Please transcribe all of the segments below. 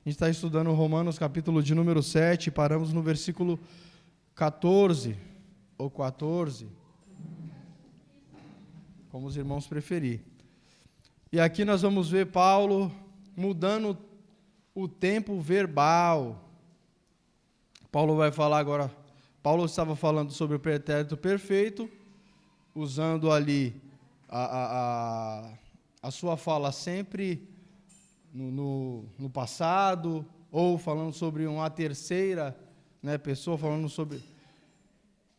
gente está estudando Romanos, capítulo de número 7, paramos no versículo 14, ou 14, como os irmãos preferirem. E aqui nós vamos ver Paulo mudando o tempo verbal. Paulo vai falar agora, Paulo estava falando sobre o pretérito perfeito, usando ali a sua fala sempre no passado, ou falando sobre uma terceira, pessoa, falando sobre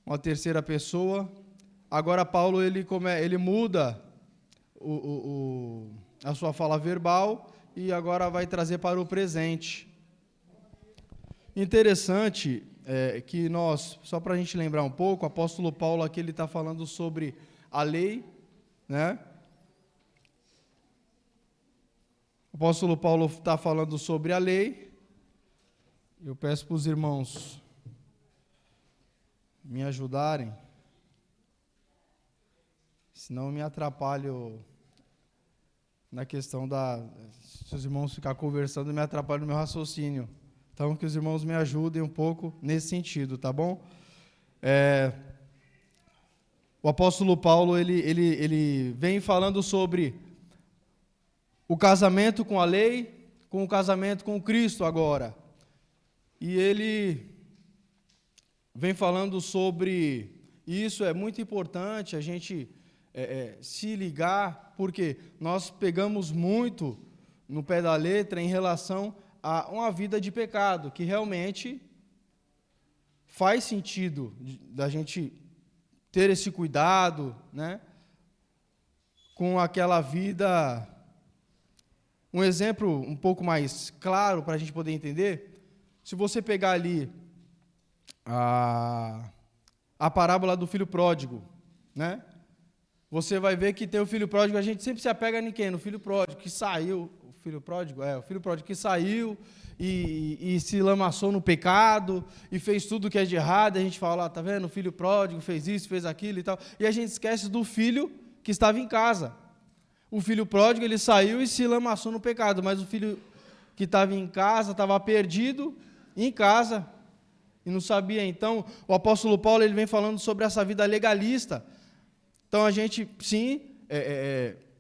uma terceira pessoa. Agora Paulo ele muda a sua fala verbal e agora vai trazer para o presente. Interessante que nós, só para a gente lembrar um pouco, o apóstolo Paulo aqui ele está falando sobre a lei, né? O apóstolo Paulo está falando sobre a lei. Eu peço para os irmãos me ajudarem, senão eu me atrapalho na questão se os irmãos ficarem conversando, eu me atrapalho no meu raciocínio. Então, que os irmãos me ajudem um pouco nesse sentido, tá bom? O apóstolo Paulo, ele vem falando sobre o casamento com a lei, com o casamento com Cristo agora. E ele vem falando sobre isso, é muito importante a gente se ligar, porque nós pegamos muito no pé da letra em relação a uma vida de pecado, que realmente faz sentido da gente ter esse cuidado, né, com aquela vida. Um exemplo um pouco mais claro para a gente poder entender, se você pegar ali a parábola do filho pródigo, né, você vai ver que tem o filho pródigo, a gente sempre se apega em quem? No filho pródigo, que saiu, o filho pródigo que saiu e se lamaçou no pecado e fez tudo que é de errado, a gente fala, tá vendo, o filho pródigo fez isso, fez aquilo e tal, e a gente esquece do filho que estava em casa. O filho pródigo, ele saiu e se lamaçou no pecado, mas o filho que estava em casa, estava perdido em casa e não sabia. Então, o apóstolo Paulo, ele vem falando sobre essa vida legalista. Então, a gente, sim,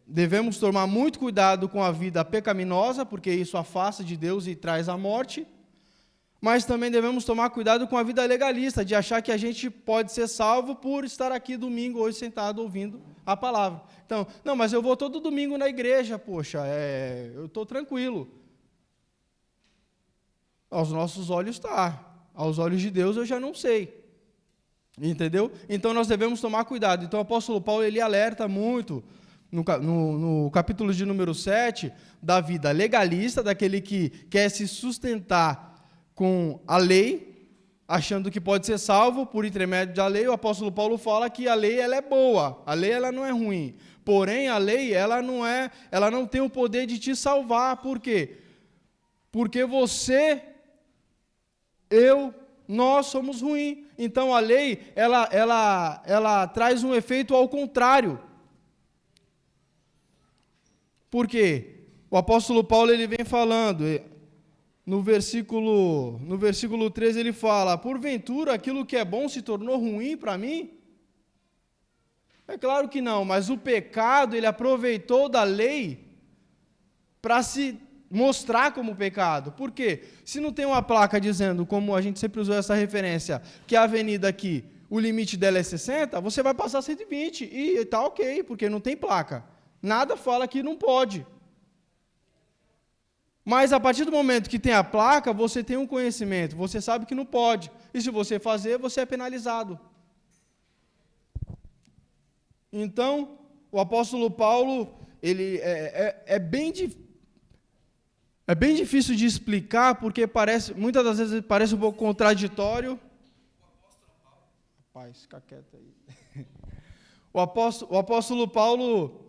devemos tomar muito cuidado com a vida pecaminosa, porque isso afasta de Deus e traz a morte, mas também devemos tomar cuidado com a vida legalista, de achar que a gente pode ser salvo por estar aqui domingo hoje sentado ouvindo a palavra. Então, não, mas eu vou todo domingo na igreja, poxa, eu estou tranquilo. Aos nossos olhos está, aos olhos de Deus eu já não sei. Entendeu? Então nós devemos tomar cuidado. Então o apóstolo Paulo ele alerta muito no capítulo de número 7 da vida legalista, daquele que quer se sustentar com a lei, achando que pode ser salvo por intermédio da lei. O apóstolo Paulo fala que a lei ela é boa, a lei ela não é ruim. Porém a lei ela não tem o poder de te salvar. Por quê? Porque nós somos ruins. Então a lei, ela traz um efeito ao contrário. Por quê? O apóstolo Paulo ele vem falando, no versículo 13 ele fala, porventura aquilo que é bom se tornou ruim para mim? É claro que não, mas o pecado ele aproveitou da lei para se mostrar como pecado. Por quê? Se não tem uma placa dizendo, como a gente sempre usou essa referência, que a avenida aqui, o limite dela é 60, você vai passar 120 e está ok, porque não tem placa. Nada fala que não pode. Mas a partir do momento que tem a placa, você tem um conhecimento, você sabe que não pode. E se você fazer, você é penalizado. Então, o apóstolo Paulo, ele é bem difícil de explicar, porque muitas das vezes parece um pouco contraditório. Rapaz, fica quieto aí. O apóstolo Paulo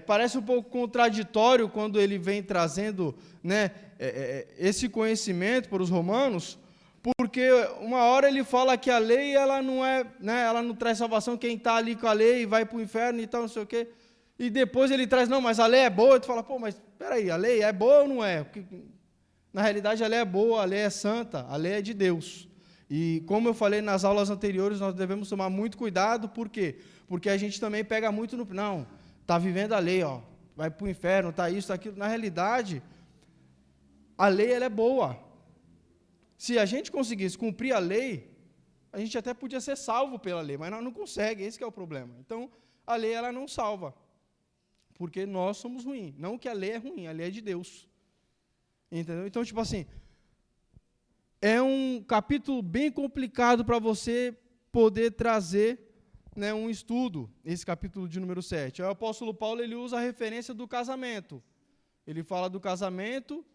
parece um pouco contraditório quando ele vem trazendo, né, esse conhecimento para os romanos, porque uma hora ele fala que a lei ela não ela não traz salvação, quem está ali com a lei vai para o inferno e tal, não sei o quê. E depois ele traz, não, mas a lei é boa, e tu fala, pô, mas espera aí, a lei é boa ou não é? Na realidade, a lei é boa, a lei é santa, a lei é de Deus. E como eu falei nas aulas anteriores, nós devemos tomar muito cuidado, por quê? Porque a gente também pega muito no... Não, está vivendo a lei, ó, vai para o inferno, está isso, está aquilo. Na realidade, a lei ela é boa. Se a gente conseguisse cumprir a lei, a gente até podia ser salvo pela lei, mas nós não consegue, esse que é o problema. Então, a lei ela não salva, porque nós somos ruins. Não que a lei é ruim, a lei é de Deus. Entendeu? Então, tipo assim, é um capítulo bem complicado para você poder trazer, né, um estudo, esse capítulo de número 7. O apóstolo Paulo ele usa a referência do casamento. Ele fala do casamento,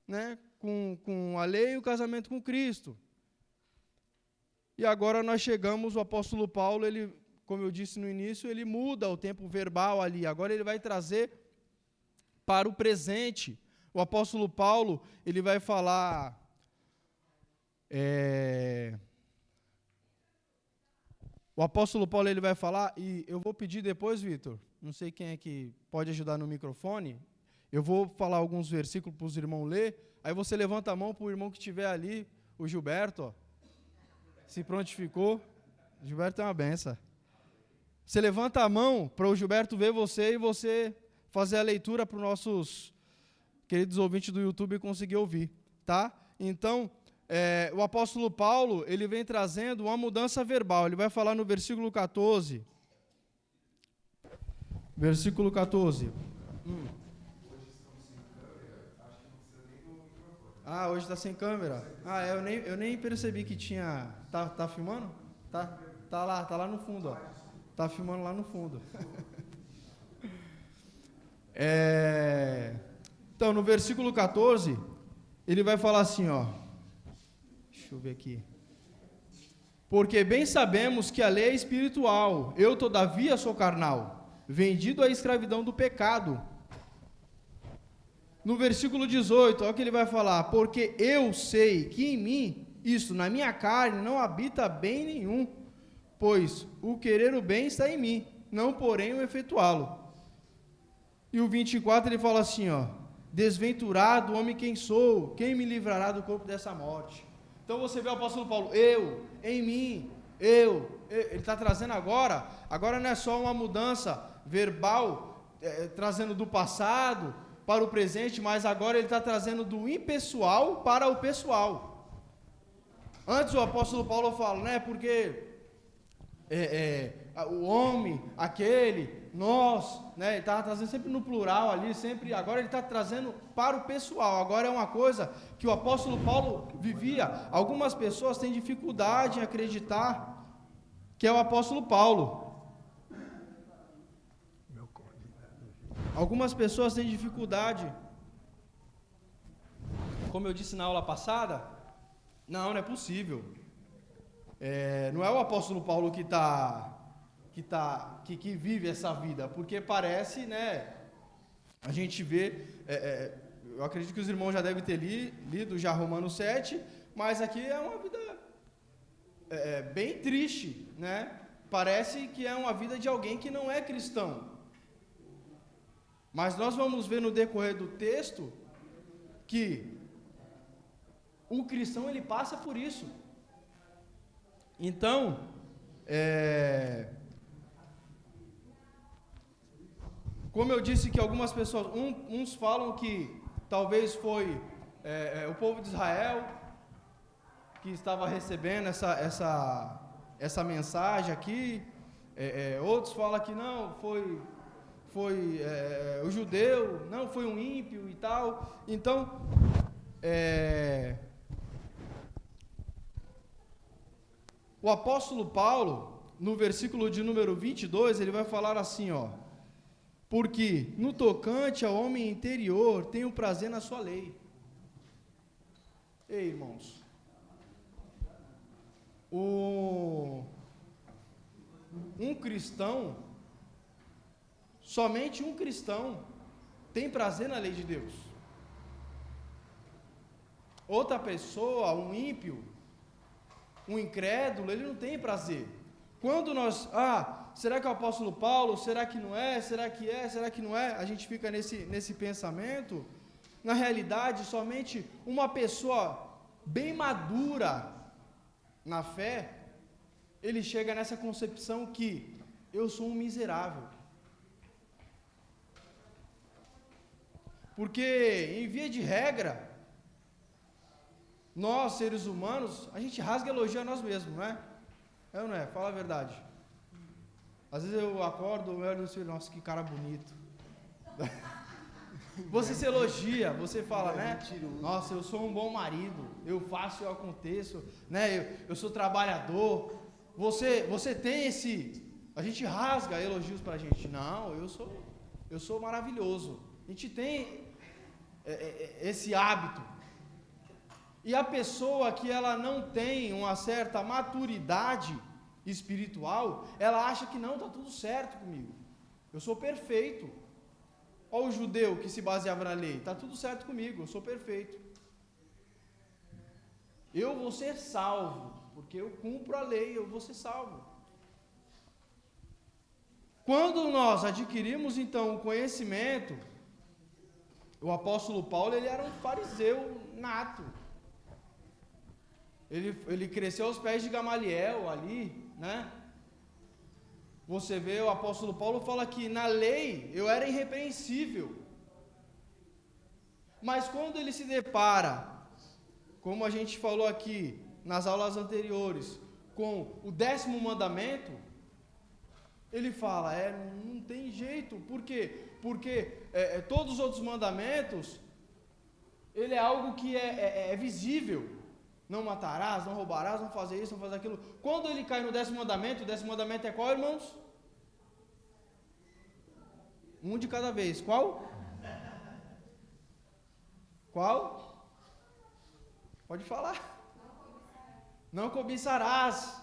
né, com a lei e o casamento com Cristo. E agora nós chegamos, o apóstolo Paulo, ele, como eu disse no início, ele muda o tempo verbal ali. Agora ele vai trazer para o presente. O apóstolo Paulo, ele vai falar... O apóstolo Paulo ele vai falar, e eu vou pedir depois, Vitor, não sei quem é que pode ajudar no microfone, eu vou falar alguns versículos para os irmãos ler, aí você levanta a mão para o irmão que estiver ali, o Gilberto, ó, se prontificou, o Gilberto é uma benção. Você levanta a mão para o Gilberto ver você e você fazer a leitura para os nossos queridos ouvintes do YouTube conseguir ouvir, tá? Então, o apóstolo Paulo, ele vem trazendo uma mudança verbal, ele vai falar no versículo 14, versículo 14, hoje está sem câmera, eu nem percebi que tinha, tá filmando? Tá lá no fundo, ó, tá filmando lá no fundo. Então, no versículo 14, ele vai falar assim, ó, deixa eu ver aqui. Porque bem sabemos que a lei é espiritual, eu todavia sou carnal, vendido à escravidão do pecado. No versículo 18, olha o que ele vai falar, porque eu sei que em mim, isso, na minha carne, não habita bem nenhum, pois o querer o bem está em mim, não porém o efetuá-lo. E o 24 ele fala assim, ó, desventurado homem quem sou, quem me livrará do corpo dessa morte? Então você vê o apóstolo Paulo, eu, em mim, ele está trazendo agora não é só uma mudança verbal, trazendo do passado para o presente, mas agora ele está trazendo do impessoal para o pessoal. Antes o apóstolo Paulo fala, né, porque o homem, aquele, nós, né, ele estava trazendo sempre no plural ali, sempre, agora ele está trazendo para o pessoal, agora é uma coisa que o apóstolo Paulo vivia. Algumas pessoas têm dificuldade em acreditar que é o apóstolo Paulo. Algumas pessoas têm dificuldade, como eu disse na aula passada, não é possível. Não é o apóstolo Paulo que vive essa vida, porque parece, né, a gente vê, eu acredito que os irmãos já devem ter lido já Romanos 7, mas aqui é uma vida bem triste, né? Parece que é uma vida de alguém que não é cristão. Mas nós vamos ver no decorrer do texto que o cristão ele passa por isso. Então, como eu disse que algumas pessoas, uns falam que talvez foi o povo de Israel que estava recebendo essa mensagem aqui, outros falam que não, foi o judeu, não, foi um ímpio e tal. Então, o apóstolo Paulo, no versículo de número 22, ele vai falar assim, ó, porque no tocante ao homem interior tenho prazer na sua lei. Ei, irmãos, um cristão, somente um cristão tem prazer na lei de Deus. Outra pessoa, um ímpio, um incrédulo, ele não tem prazer. Quando nós, será que é o apóstolo Paulo? Será que não é? Será que é? Será que não é? A gente fica nesse pensamento, na realidade, somente uma pessoa bem madura na fé, ele chega nessa concepção que eu sou um miserável. Porque, em via de regra, nós, seres humanos, a gente rasga elogio a nós mesmos, não é? É ou não é? Fala a verdade. Às vezes eu acordo, eu olho no espelho, nossa, que cara bonito. Você se elogia, você fala, né? Nossa, eu sou um bom marido, eu faço, eu aconteço, né? Eu sou trabalhador. Você tem esse... A gente rasga elogios pra gente. Não, eu sou maravilhoso. A gente tem esse hábito. E a pessoa que ela não tem uma certa maturidade espiritual, ela acha que não, está tudo certo comigo. Eu sou perfeito. Olha o judeu que se baseava na lei. Está tudo certo comigo, eu sou perfeito. Eu vou ser salvo, porque eu cumpro a lei, eu vou ser salvo. Quando nós adquirimos, então, o conhecimento, o apóstolo Paulo, ele era um fariseu nato. Ele cresceu aos pés de Gamaliel ali, né? Você vê, o apóstolo Paulo fala que na lei eu era irrepreensível. Mas quando ele se depara, como a gente falou aqui nas aulas anteriores, com o 10º mandamento, ele fala, não tem jeito. Por quê? Porque todos os outros mandamentos, ele é algo que é visível. Não matarás, não roubarás, não fazer isso, não fazer aquilo. Quando ele cai no 10º mandamento, o 10º mandamento é qual, irmãos? Um de cada vez. Qual? Qual? Pode falar. Não cobiçarás.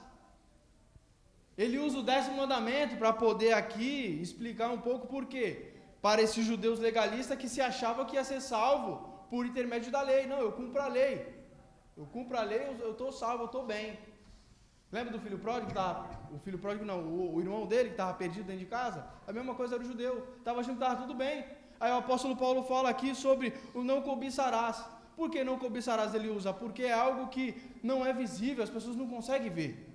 Ele usa o 10º mandamento para poder aqui explicar um pouco por quê. Para esses judeus legalistas que se achavam que ia ser salvo por intermédio da lei. Não, eu cumpro a lei. Eu cumpro a lei, eu estou salvo, eu estou bem. Lembra do filho pródigo? O filho pródigo não, o irmão dele que estava perdido dentro de casa? A mesma coisa era o judeu, estava achando que estava tudo bem. Aí o apóstolo Paulo fala aqui sobre o não cobiçarás. Por que não cobiçarás ele usa? Porque é algo que não é visível, as pessoas não conseguem ver.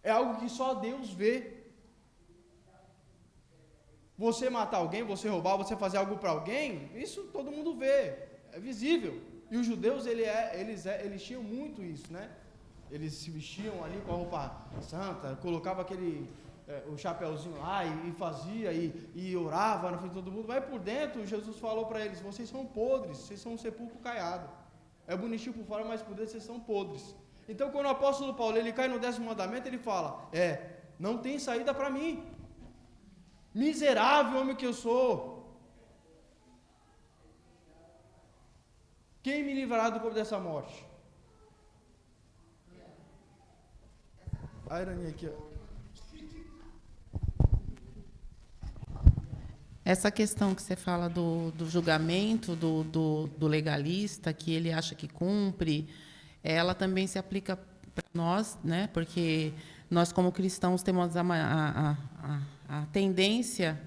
É algo que só Deus vê. Você matar alguém, você roubar, você fazer algo para alguém, isso todo mundo vê. É visível. E os judeus, eles tinham muito isso, né? Eles se vestiam ali com a roupa santa, colocava o chapéuzinho lá e fazia, e orava na frente de todo mundo. Mas por dentro, Jesus falou para eles, vocês são podres, vocês são um sepulcro caiado. É bonitinho por fora, mas por dentro vocês são podres. Então, quando o apóstolo Paulo, ele cai no 10º mandamento, ele fala, não tem saída para mim. Miserável homem que eu sou. Quem me livrará do corpo dessa morte? A Irani aqui, ó. Essa questão que você fala do julgamento, do legalista, que ele acha que cumpre, ela também se aplica para nós, né? Porque nós, como cristãos, temos a tendência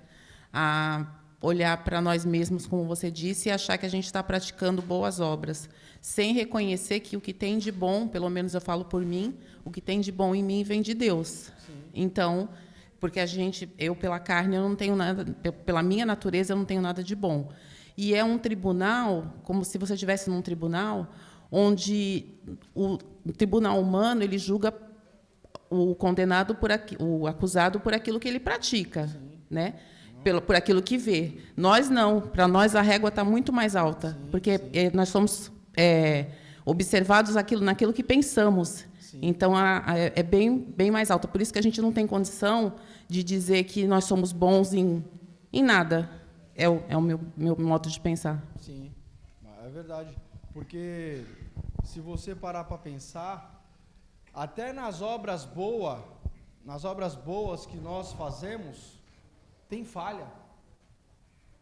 a olhar para nós mesmos, como você disse, e achar que a gente está praticando boas obras, sem reconhecer que o que tem de bom, pelo menos eu falo por mim, o que tem de bom em mim vem de Deus. Sim. Então, porque eu pela carne, eu não tenho nada, pela minha natureza, eu não tenho nada de bom. E é um tribunal, como se você estivesse num tribunal, onde o tribunal humano, ele julga o condenado, o acusado, por aquilo que ele pratica, né? Por aquilo que vê. Nós não. Para nós a régua está muito mais alta, porque nós somos observados naquilo que pensamos. Sim. Então é bem mais alta. Por isso que a gente não tem condição de dizer que nós somos bons em nada. É o meu modo de pensar. Sim, é verdade. Porque se você parar para pensar, até nas obras boas que nós fazemos, tem falha.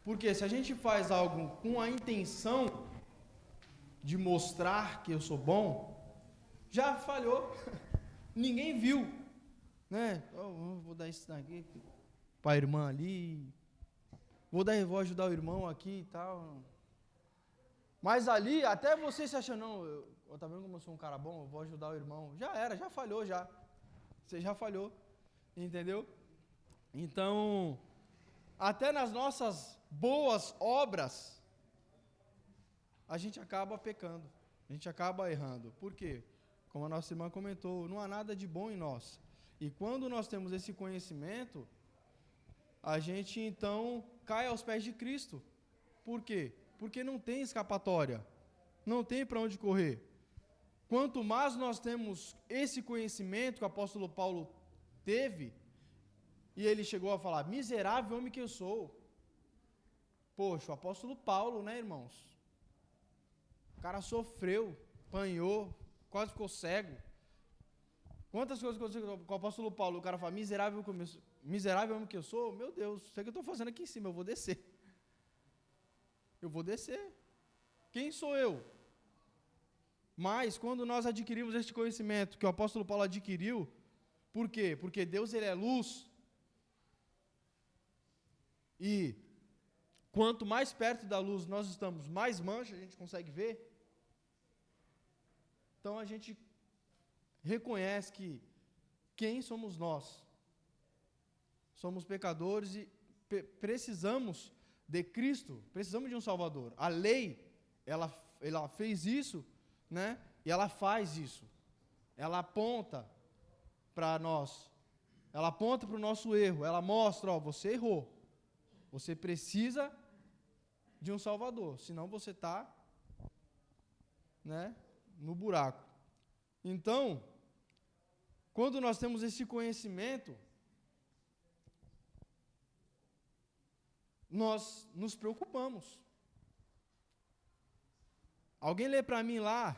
Porque se a gente faz algo com a intenção de mostrar que eu sou bom, já falhou. Ninguém viu, né? Vou dar isso daqui para a irmã ali. vou ajudar o irmão aqui e tal. Mas ali, até você se achando, não, eu tá vendo como eu sou um cara bom, eu vou ajudar o irmão. Já era, já falhou já. Você já falhou, entendeu? Então, até nas nossas boas obras, a gente acaba pecando, a gente acaba errando. Por quê? Como a nossa irmã comentou, não há nada de bom em nós. E quando nós temos esse conhecimento, a gente então cai aos pés de Cristo. Por quê? Porque não tem escapatória, não tem para onde correr. Quanto mais nós temos esse conhecimento que o apóstolo Paulo teve, e ele chegou a falar, miserável homem que eu sou. Poxa, o apóstolo Paulo, né, irmãos? O cara sofreu, apanhou, quase ficou cego. Quantas coisas aconteceram com o apóstolo Paulo? O cara fala, miserável homem que eu sou? Meu Deus, sei o que eu estou fazendo aqui em cima, eu vou descer. Eu vou descer. Quem sou eu? Mas, quando nós adquirimos este conhecimento que o apóstolo Paulo adquiriu, por quê? Porque Deus, ele é luz. E quanto mais perto da luz nós estamos, mais mancha a gente consegue ver. Então, a gente reconhece que quem somos nós? Somos pecadores e precisamos de Cristo, precisamos de um Salvador. A lei, ela fez isso, né? E ela faz isso. Ela aponta para nós. Ela aponta para o nosso erro. Ela mostra, ó, você errou. Você precisa de um Salvador, senão você está, né, no buraco. Então, quando nós temos esse conhecimento, nós nos preocupamos. Alguém lê para mim lá,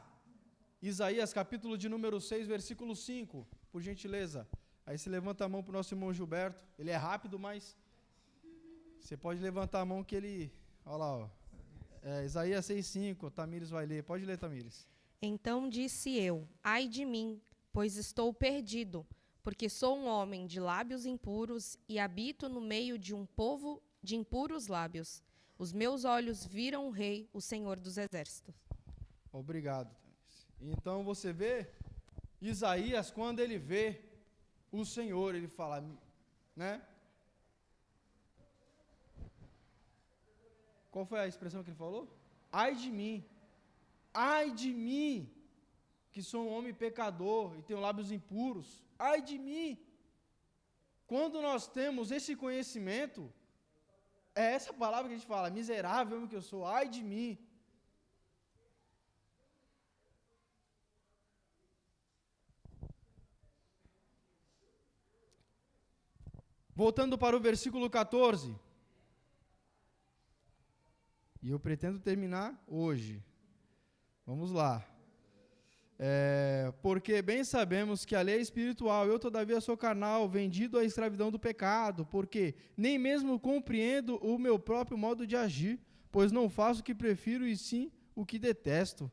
Isaías capítulo de número 6, versículo 5, por gentileza. Aí você levanta a mão para o nosso irmão Gilberto. Ele é rápido, mas você pode levantar a mão que ele... Olha lá, ó. Isaías 6, 5, Tamires vai ler. Pode ler, Tamires. Então disse eu, ai de mim, pois estou perdido, porque sou um homem de lábios impuros e habito no meio de um povo de impuros lábios. Os meus olhos viram o Rei, o Senhor dos Exércitos. Obrigado, Tamires. Então você vê, Isaías, quando ele vê o Senhor, ele fala, né? Qual foi a expressão que ele falou? Ai de mim, que sou um homem pecador e tenho lábios impuros. Ai de mim. Quando nós temos esse conhecimento, é essa palavra que a gente fala, miserável homem que eu sou, ai de mim. Voltando para o versículo 14. E eu pretendo terminar hoje. Vamos lá. Porque bem sabemos que a lei é espiritual, eu todavia sou carnal, vendido à escravidão do pecado, porque nem mesmo compreendo o meu próprio modo de agir, pois não faço o que prefiro e sim o que detesto.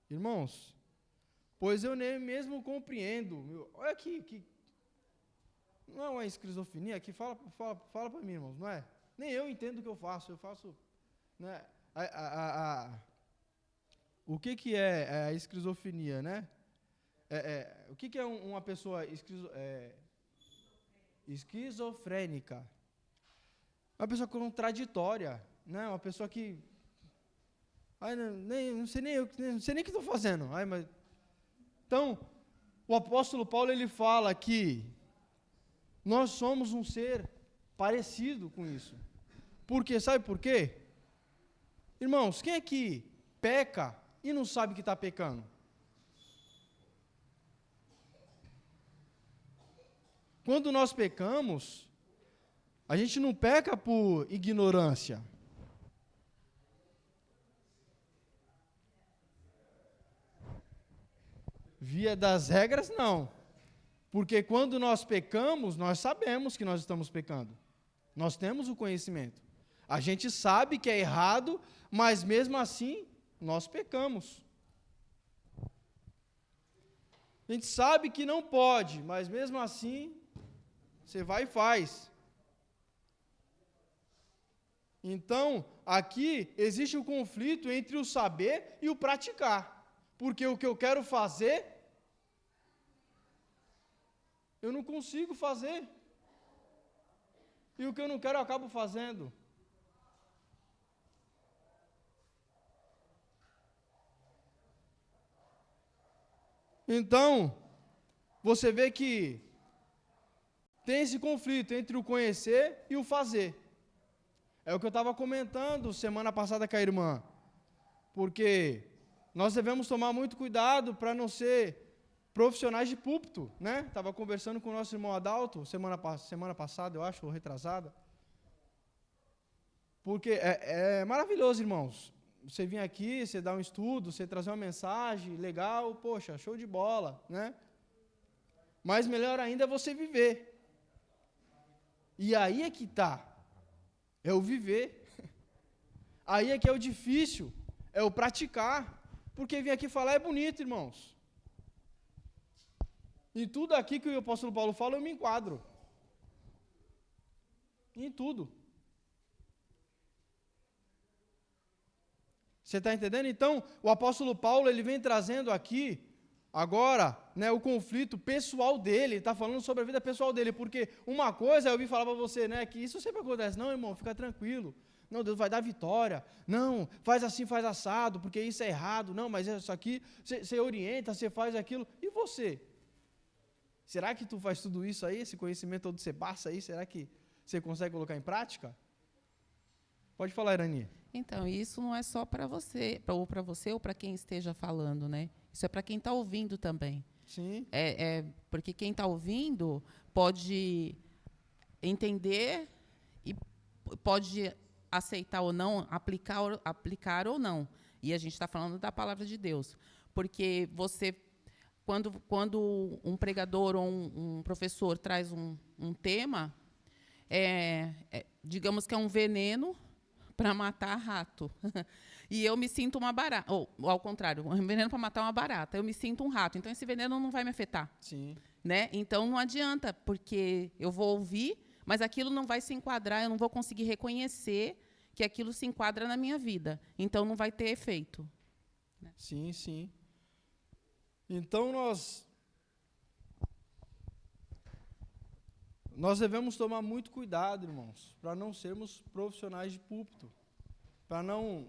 Irmãos, pois eu nem mesmo compreendo. Olha aqui, que não é uma esquizofrenia? Aqui fala para mim, irmãos, não é? Nem eu entendo o que eu faço, né? O que é a esquizofrenia, né? O que é uma pessoa esquizofrênica? Uma pessoa contraditória, né? Uma pessoa que não sei nem o que estou fazendo. Então, o apóstolo Paulo ele fala que nós somos um ser parecido com isso. Porque, sabe por quê? Irmãos, quem é que peca e não sabe que está pecando? Quando nós pecamos, a gente não peca por ignorância. Via das regras, não. Porque quando nós pecamos, nós sabemos que nós estamos pecando. Nós temos o conhecimento. A gente sabe que é errado, mas mesmo assim, nós pecamos. A gente sabe que não pode, mas mesmo assim, você vai e faz. Então, aqui existe o conflito entre o saber e o praticar. Porque o que eu quero fazer, eu não consigo fazer. E o que eu não quero, eu acabo fazendo. Então, você vê que tem esse conflito entre o conhecer e o fazer. É o que eu estava comentando semana passada com a irmã. Porque nós devemos tomar muito cuidado para não ser profissionais de púlpito, né? Estava conversando com o nosso irmão Adalto semana passada, eu acho, ou retrasada. Porque é maravilhoso, irmãos. Você vir aqui, você dar um estudo, você trazer uma mensagem legal, poxa, show de bola, né? Mas melhor ainda é você viver. E aí é que está. É o viver. Aí é que é o difícil, é o praticar. Porque vir aqui falar é bonito, irmãos. Em tudo aqui que o apóstolo Paulo fala, eu me enquadro. Em tudo. Você está entendendo? Então, o apóstolo Paulo, ele vem trazendo aqui, agora, né, o conflito pessoal dele, está falando sobre a vida pessoal dele, porque uma coisa, eu ouvi falar para você, né, que isso sempre acontece, não, irmão, fica tranquilo, não, Deus vai dar vitória, não, faz assim, faz assado, porque isso é errado, não, mas isso aqui, você orienta, você faz aquilo, e você? Será que tu faz tudo isso aí, esse conhecimento todo que você passa aí, será que você consegue colocar em prática? Pode falar, Irani. Então, isso não é só para você ou para quem esteja falando, né? Isso é para quem está ouvindo também. Sim. Porque quem está ouvindo pode entender e pode aceitar ou não, aplicar ou não. E a gente está falando da palavra de Deus. Porque você, quando um pregador ou um professor traz um tema, digamos que é um veneno para matar rato. E eu me sinto uma barata. Ou, ao contrário, um veneno para matar uma barata. Eu me sinto um rato. Então, esse veneno não vai me afetar. Sim. Né? Então, não adianta, porque eu vou ouvir, mas aquilo não vai se enquadrar, eu não vou conseguir reconhecer que aquilo se enquadra na minha vida. Então, não vai ter efeito. Né? Sim, sim. Então, nós devemos tomar muito cuidado, irmãos, para não sermos profissionais de púlpito, para não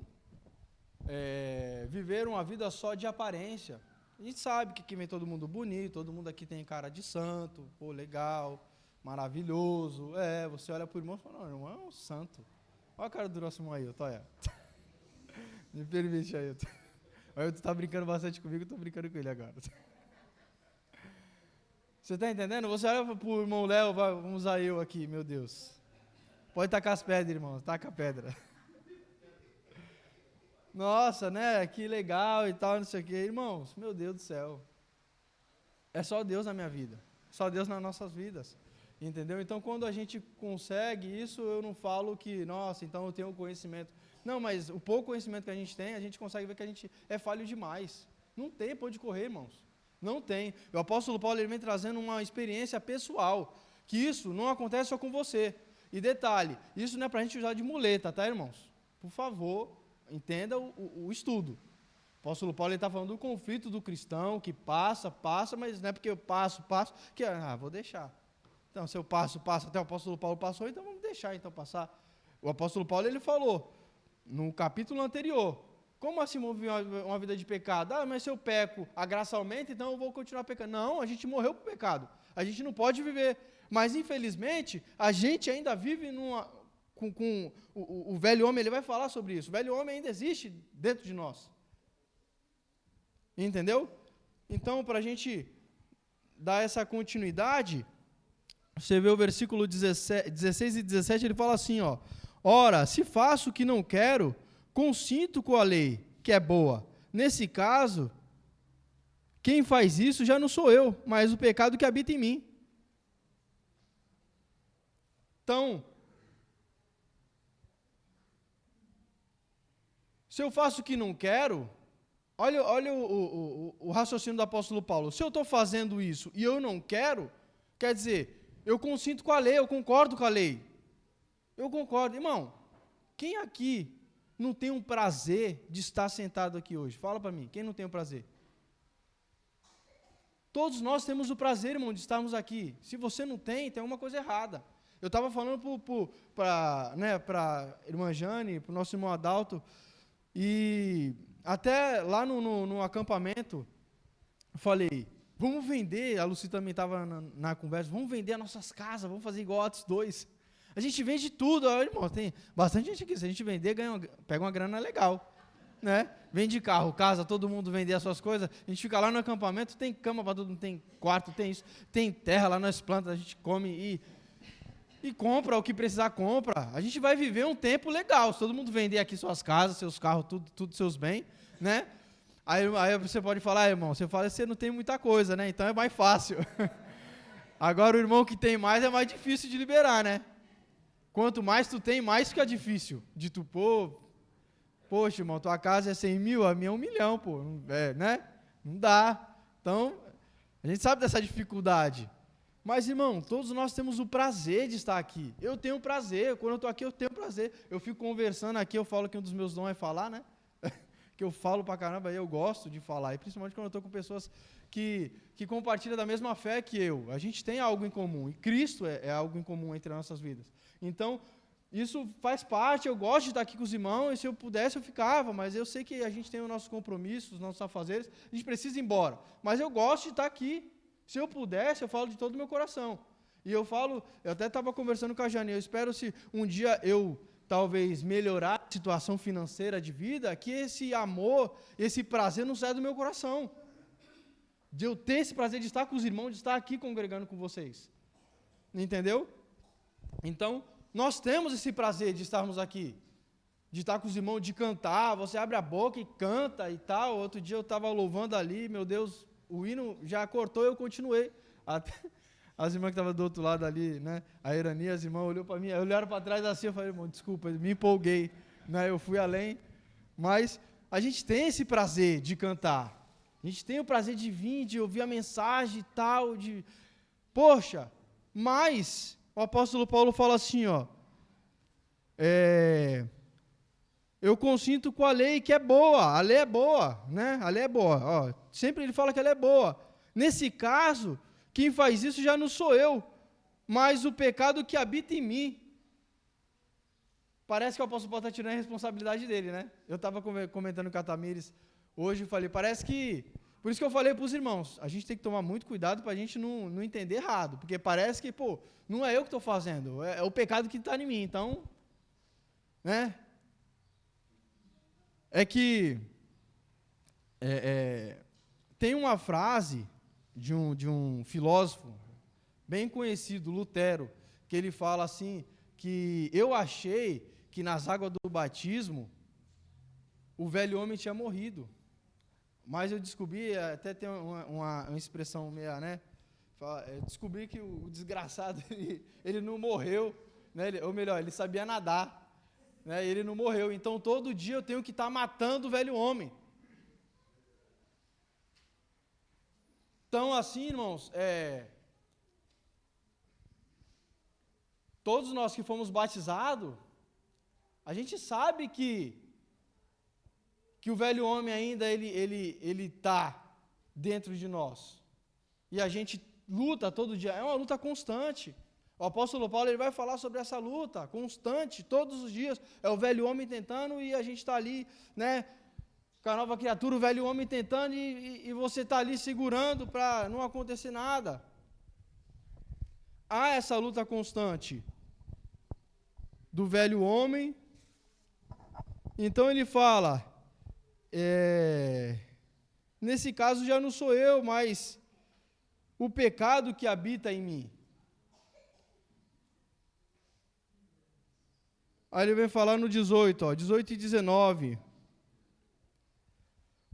viver uma vida só de aparência. A gente sabe que aqui vem todo mundo bonito, todo mundo aqui tem cara de santo, pô, legal, maravilhoso. Você olha para o irmão e fala, não, irmão é um santo. Olha a cara do nosso irmão Ailton, olha. Me permite, Ailton. O Ailton está brincando bastante comigo, eu estou brincando com ele agora. Você está entendendo? Você olha para o irmão Léo, vamos usar eu aqui, meu Deus. Pode tacar as pedras, irmão, taca a pedra. Nossa, né, que legal e tal, não sei o quê. Irmãos, meu Deus do céu. É só Deus na minha vida. Só Deus nas nossas vidas. Entendeu? Então, quando a gente consegue isso, eu não falo que, nossa, então eu tenho conhecimento. Não, mas o pouco conhecimento que a gente consegue ver que a gente é falho demais. Não tem por onde correr, irmãos. Não tem. O apóstolo Paulo ele vem trazendo uma experiência pessoal, que isso não acontece só com você. E detalhe, isso não é para a gente usar de muleta, tá, irmãos? Por favor, entenda o estudo. O apóstolo Paulo está falando do conflito do cristão, que passa, mas não é porque eu passo, que vou deixar. Então, se eu passo, até o apóstolo Paulo passou, então vamos deixar então passar. O apóstolo Paulo ele falou, no capítulo anterior, como assim uma vida de pecado? Mas se eu peco, a graça aumenta, então eu vou continuar pecando. Não, a gente morreu para o pecado. A gente não pode viver. Mas, infelizmente, a gente ainda vive com o velho homem, ele vai falar sobre isso. O velho homem ainda existe dentro de nós. Entendeu? Então, para a gente dar essa continuidade, você vê o versículo 16 e 17, ele fala assim, ó. Ora, se faço o que não quero, consinto com a lei, que é boa. Nesse caso, quem faz isso já não sou eu, mas o pecado que habita em mim. Então, se eu faço o que não quero, Olha o raciocínio do apóstolo Paulo. Se eu estou fazendo isso e eu não quero, quer dizer, eu consinto com a lei, eu concordo com a lei. Eu concordo. Irmão, quem aqui não tem um prazer de estar sentado aqui hoje? Fala para mim, quem não tem o prazer? Todos nós temos o prazer, irmão, de estarmos aqui. Se você não tem, tem alguma coisa errada. Eu estava falando para a irmã Jane, para o nosso irmão Adalto, e até lá no acampamento, eu falei, vamos vender, a Lucy também estava na conversa, vamos vender as nossas casas, vamos fazer igual a Atos 2. A gente vende tudo, irmão, tem bastante gente aqui, se a gente vender, pega uma grana legal. Né? Vende carro, casa, todo mundo vender as suas coisas, a gente fica lá no acampamento, tem cama para todo mundo, tem quarto, tem isso, tem terra lá nas plantas, a gente come e compra o que precisar, compra. A gente vai viver um tempo legal, se todo mundo vender aqui suas casas, seus carros, tudo seus bens, né? Aí você pode falar, irmão, você fala que você não tem muita coisa, né? Então é mais fácil. Agora o irmão que tem mais é mais difícil de liberar, né? Quanto mais tu tem, mais fica difícil de tu pôr. Poxa, irmão, tua casa é 100 mil, a minha é 1 milhão, pô, né? Não dá. Então, a gente sabe dessa dificuldade. Mas, irmão, todos nós temos o prazer de estar aqui. Eu tenho prazer, quando eu estou aqui, eu tenho prazer. Eu fico conversando aqui, eu falo que um dos meus dons é falar, né? Que eu falo pra caramba, e eu gosto de falar. E principalmente quando eu estou com pessoas que compartilham da mesma fé que eu. A gente tem algo em comum, e Cristo é algo em comum entre as nossas vidas. Então, isso faz parte, eu gosto de estar aqui com os irmãos, e se eu pudesse eu ficava, mas eu sei que a gente tem os nossos compromissos, os nossos afazeres, a gente precisa ir embora. Mas eu gosto de estar aqui. Se eu pudesse, eu falo de todo o meu coração. E eu até estava conversando com a Jane, eu espero se um dia eu talvez melhorar a situação financeira de vida, que esse amor, esse prazer não saia do meu coração. De eu ter esse prazer de estar com os irmãos, de estar aqui congregando com vocês. Entendeu? Então, nós temos esse prazer de estarmos aqui, de estar com os irmãos, de cantar, você abre a boca e canta e tal. Outro dia eu estava louvando ali, meu Deus, o hino já cortou e eu continuei. Até as irmãs que estavam do outro lado ali, né? A Irania, as irmãs olhou para mim, olharam para trás assim, eu falei, irmão, desculpa, me empolguei, né? Eu fui além. Mas a gente tem esse prazer de cantar. A gente tem o prazer de vir, de ouvir a mensagem e tal, poxa, mas o apóstolo Paulo fala assim, ó, eu consinto com a lei que é boa, a lei é boa, né? A lei é boa, ó, sempre ele fala que ela é boa. Nesse caso, quem faz isso já não sou eu, mas o pecado que habita em mim. Parece que o apóstolo Paulo está tirando a responsabilidade dele, né? Eu estava comentando com a Tamires hoje, eu falei, parece que... Por isso que eu falei para os irmãos, a gente tem que tomar muito cuidado para a gente não entender errado, porque parece que, não é eu que estou fazendo, é o pecado que está em mim, então, né? É que tem uma frase de um filósofo bem conhecido, Lutero, que ele fala assim, que eu achei que nas águas do batismo o velho homem tinha morrido. Mas eu descobri, até tem uma expressão meia, né? Descobri que o desgraçado, ele não morreu, né? Ou melhor, ele sabia nadar, né? Ele não morreu. Então, todo dia eu tenho que estar matando o velho homem. Então, assim, irmãos, todos nós que fomos batizados, a gente sabe que o velho homem ainda ele está dentro de nós. E a gente luta todo dia, é uma luta constante. O apóstolo Paulo ele vai falar sobre essa luta constante, todos os dias. É o velho homem tentando e a gente está ali, né? Com a nova criatura, o velho homem tentando e você está ali segurando para não acontecer nada. Há essa luta constante do velho homem. Então ele fala... nesse caso já não sou eu, mas o pecado que habita em mim. Aí ele vem falar no 18, 18 e 19.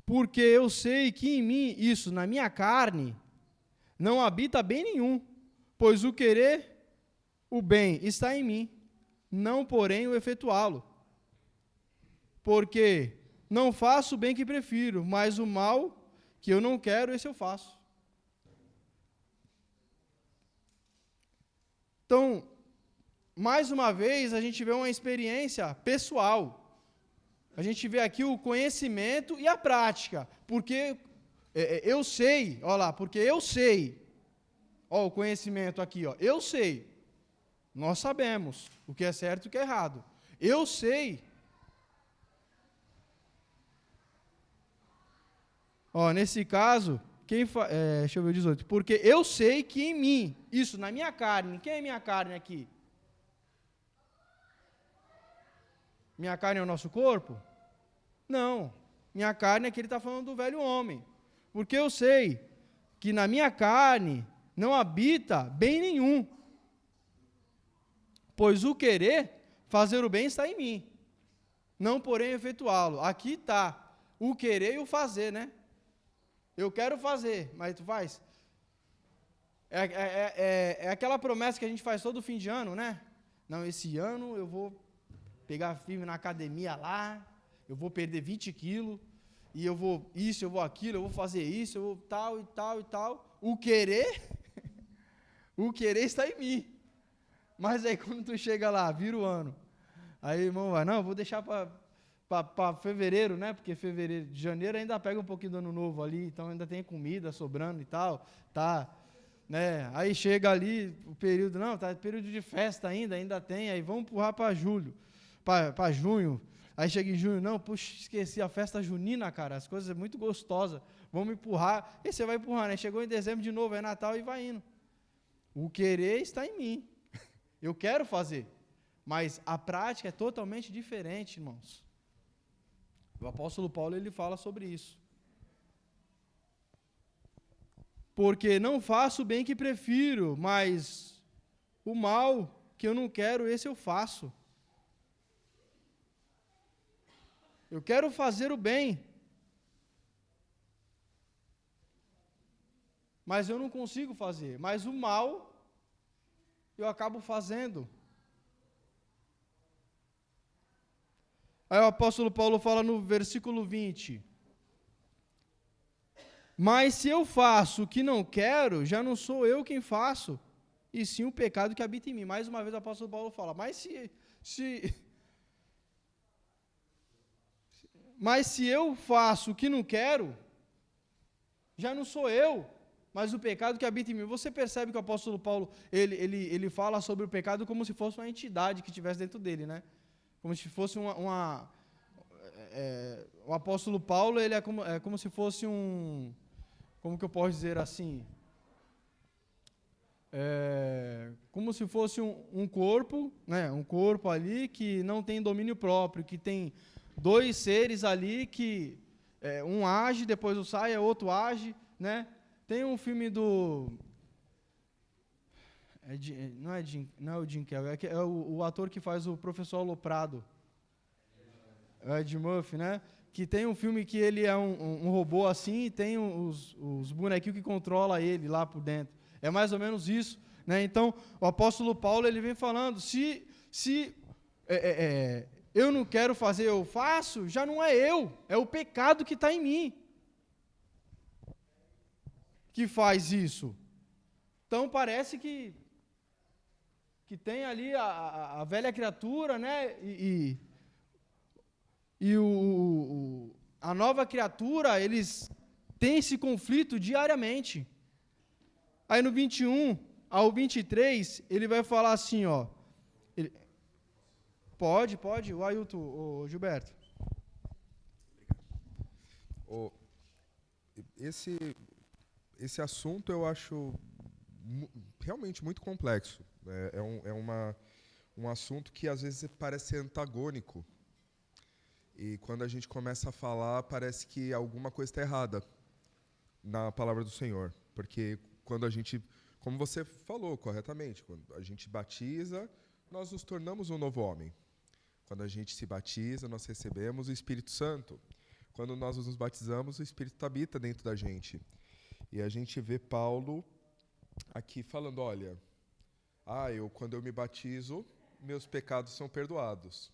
Porque eu sei que em mim, isso, na minha carne, não habita bem nenhum, pois o querer, o bem, está em mim, não porém o efetuá-lo. Porque Não faço o bem que prefiro, mas o mal que eu não quero, esse eu faço. Então, mais uma vez, a gente vê uma experiência pessoal. A gente vê aqui o conhecimento e a prática. Porque eu sei, olha lá, porque eu sei. Ó, o conhecimento aqui, ó. Eu sei. Nós sabemos o que é certo e o que é errado. Eu sei. Ó, nesse caso, deixa eu ver o 18. Porque eu sei que em mim, isso, na minha carne, quem é minha carne aqui? Minha carne é o nosso corpo? Não. Minha carne é que ele está falando do velho homem. Porque eu sei que na minha carne não habita bem nenhum. Pois o querer, fazer o bem está em mim. Não, porém, efetuá-lo. Aqui está o querer e o fazer, né? Eu quero fazer, mas tu faz. É aquela promessa que a gente faz todo fim de ano, né? Não, esse ano eu vou pegar firme na academia lá, eu vou perder 20 quilos, e eu vou isso, eu vou aquilo, eu vou fazer isso, eu vou tal e tal e tal. O querer está em mim. Mas aí quando tu chega lá, vira o ano. Aí, irmão, vai, não, eu vou deixar para fevereiro, né? Porque de janeiro ainda pega um pouquinho do ano novo ali, então ainda tem comida sobrando e tal, tá, né? Aí chega ali o período, não, tá período de festa ainda tem, aí vamos empurrar para julho, para junho. Aí chega em junho, não, puxa, esqueci a festa junina, cara, as coisas muito gostosas, vamos empurrar. E você vai empurrando, aí chegou em dezembro de novo, é Natal e vai indo. O querer está em mim. Eu quero fazer, mas a prática é totalmente diferente, irmãos. O apóstolo Paulo, ele fala sobre isso. Porque não faço o bem que prefiro, mas o mal que eu não quero, esse eu faço. Eu quero fazer o bem, mas eu não consigo fazer. Mas o mal, eu acabo fazendo. Aí o apóstolo Paulo fala no versículo 20. Mas se eu faço o que não quero, já não sou eu quem faço, e sim o pecado que habita em mim. Mais uma vez o apóstolo Paulo fala, mas se eu faço o que não quero, já não sou eu, mas o pecado que habita em mim. Você percebe que o apóstolo Paulo, ele fala sobre o pecado como se fosse uma entidade que estivesse dentro dele, né? Como se fosse o apóstolo Paulo, ele é como se fosse como que eu posso dizer assim? Como se fosse um corpo, né? Um corpo ali que não tem domínio próprio, que tem dois seres ali que um age, depois o sai, outro age, né? Tem um filme do não é o Jim Carrey, é o ator que faz o professor Aloprado, é Ed Murphy, né? Que tem um filme que ele é um robô assim e tem os bonequinhos que controla ele lá por dentro. É mais ou menos isso, né? Então, o apóstolo Paulo, ele vem falando, se eu não quero fazer, eu faço, já não é eu, é o pecado que está em mim que faz isso. Então, parece que tem ali a velha criatura, né? E a nova criatura, eles têm esse conflito diariamente. Aí no 21 ao 23, ele vai falar assim, ó. Pode, o Ailton, o Gilberto. Esse assunto eu acho realmente muito complexo. Um assunto que às vezes parece antagônico. E quando a gente começa a falar, parece que alguma coisa está errada na palavra do Senhor. Porque quando a gente, como você falou corretamente, quando a gente batiza, nós nos tornamos um novo homem. Quando a gente se batiza, nós recebemos o Espírito Santo. Quando nós nos batizamos, o Espírito habita dentro da gente. E a gente vê Paulo aqui falando, olha, quando eu me batizo, meus pecados são perdoados.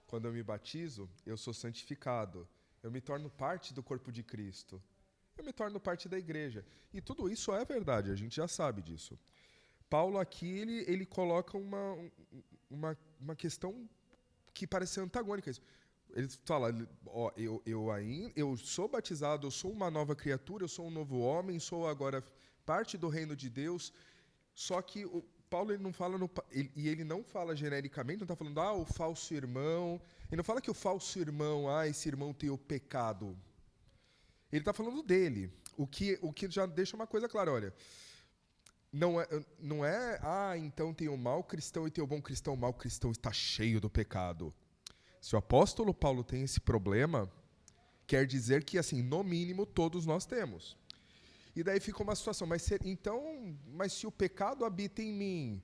Quando eu me batizo, eu sou santificado. Eu me torno parte do corpo de Cristo. Eu me torno parte da igreja. E tudo isso é verdade, a gente já sabe disso. Paulo aqui, ele coloca uma questão que parece ser antagônica. Ele fala, ó, eu sou batizado, eu sou uma nova criatura, eu sou um novo homem, sou agora parte do reino de Deus. Só que o Paulo ele não fala ele não fala genericamente, não está falando o falso irmão. Ele não fala que o falso irmão, esse irmão tem o pecado. Ele está falando dele. O que já deixa uma coisa clara, olha. Não é, então tem o mau cristão e tem o bom cristão. O mau cristão está cheio do pecado. Se o apóstolo Paulo tem esse problema, quer dizer que, assim, no mínimo, todos nós temos. E daí fica uma situação, mas se o pecado habita em mim,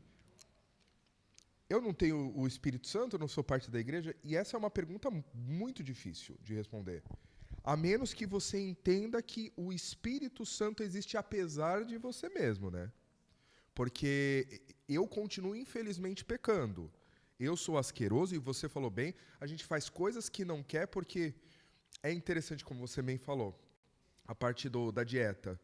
eu não tenho o Espírito Santo, eu não sou parte da igreja? E essa é uma pergunta muito difícil de responder. A menos que você entenda que o Espírito Santo existe apesar de você mesmo, né? Porque eu continuo, infelizmente, pecando. Eu sou asqueroso, e você falou bem, a gente faz coisas que não quer, porque é interessante, como você bem falou, a parte da dieta,